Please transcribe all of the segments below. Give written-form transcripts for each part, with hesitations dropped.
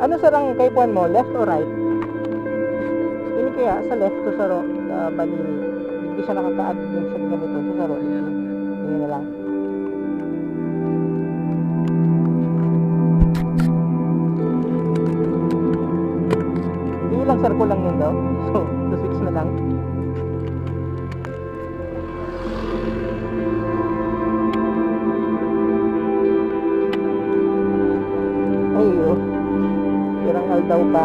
Ano sir ang kaipuan mo? Left or right? Ini kaya sa left to sa bali. Hindi siya nakaka-add dun sa ganito. Sa roll. Hindi na lang. Hindi lang sir ko lang yun daw. So, switch na lang. Ayun. Pirang daw pa.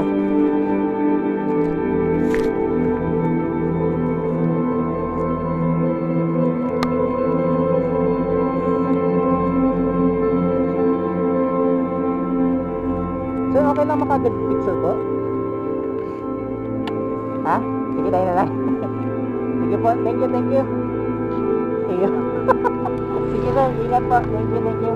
Sir, okay lang makagad picture po? Ha? Sige, tayo na lang. Sige po, thank you, thank you. Sige. Sige sir, ingat po. Thank you, thank you.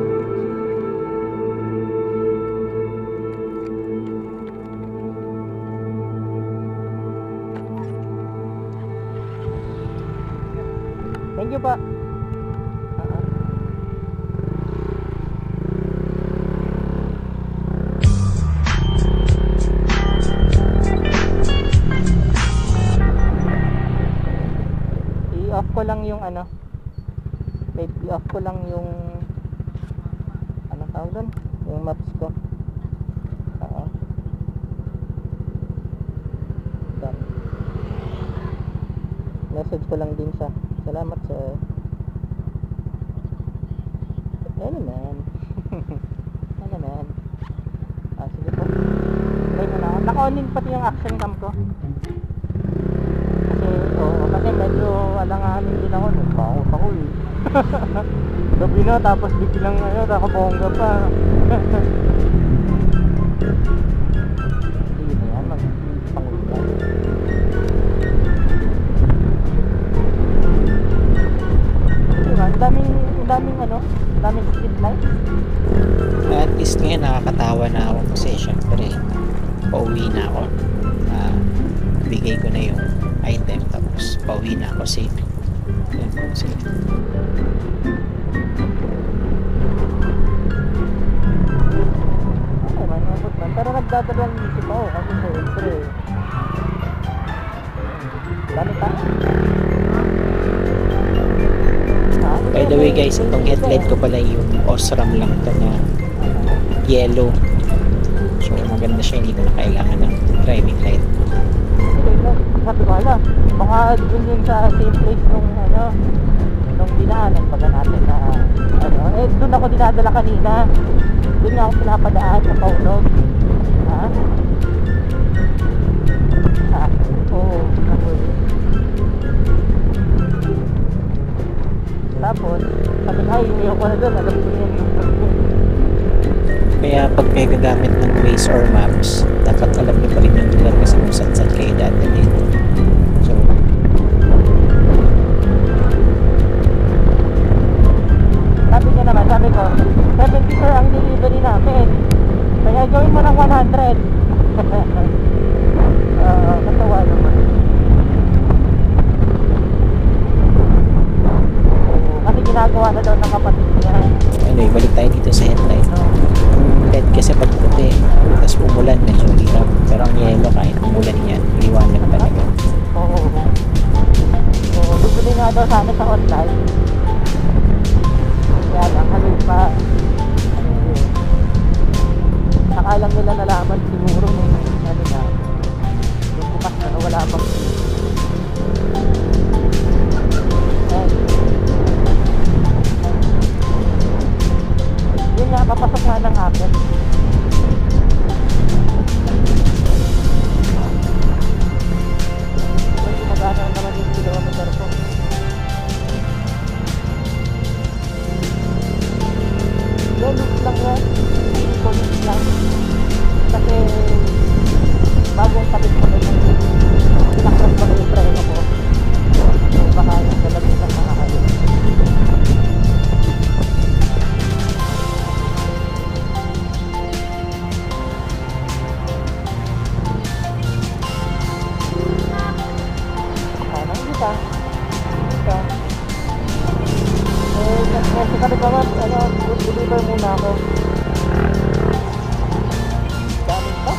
Thank you po. I-off ko lang yung ano. Wait, i-off ko lang yung anong tawag doon? Yung maps ko. Oo. Done. Message ko lang din siya. Salamat sir. Ano man? Ano man? Ah, sige po. Try mo na. Naka-on din pati yung action cam ko. Kasi medyo alanganin din ako. Nagpakot ako eh. Gabi na tapos biglang nakabongga pa. Sige na yan. Magpangulit ka. Daming street lights. At least ngayon nakakatawa na ako kasi syempre pauwi na ako. Bigay ko na yung item tapos pauwi na ako safe. Yan, safe. Okay man, mabot man. Pero nagdadalawang isip ako kasi syempre dami pa. By the way guys, itong headlight ko pala yung Osram lang to na yellow. So maganda siya, hindi ko na kailangan ng driving light. Sabi ko, baka dun din sa same place nung dinaanan pala natin na dun ako dinadala kanina. Dun nga ako pinapadaan sa Paunog. Ha? Ha? Oo, ako. Tapos, sabi ko, ayoko na dun, alam ko yun. Kaya pag may gagamit ng Waze or Maps, dapat alam niyo pa rin yung lugar kasi kung saan kayo dadalhin. So, sabi niya naman, sabi ko, 70 sir ang delivery namin. Kaya gawin mo ng 100. Katawa naman. Kasi ginagawa na daw ng kapatid niya. anyway, balik tayo dito sa headlight. Ang LED kasi pag puti, tapos umulan, medyo hirap. Pero ang yellow, kahit umulan yan, liwanag talaga. Oo. Oo, bibili nga daw sana sa online. Kaya lang, haloy pa. Nakalang nila nalaman siguro nung ano na, yung bukas na wala pang yun nga, papasok nga ng hapon. Magana naman yung kilometer ko. Yan, loop lang yan. Police lang. Kasi bagong kapit ko na yung pinakras ko na yung preno ko. So baka yung galagin ng mga kayo. Kita. Kasi ka nagkaman, deliver muna ako. Daming pa.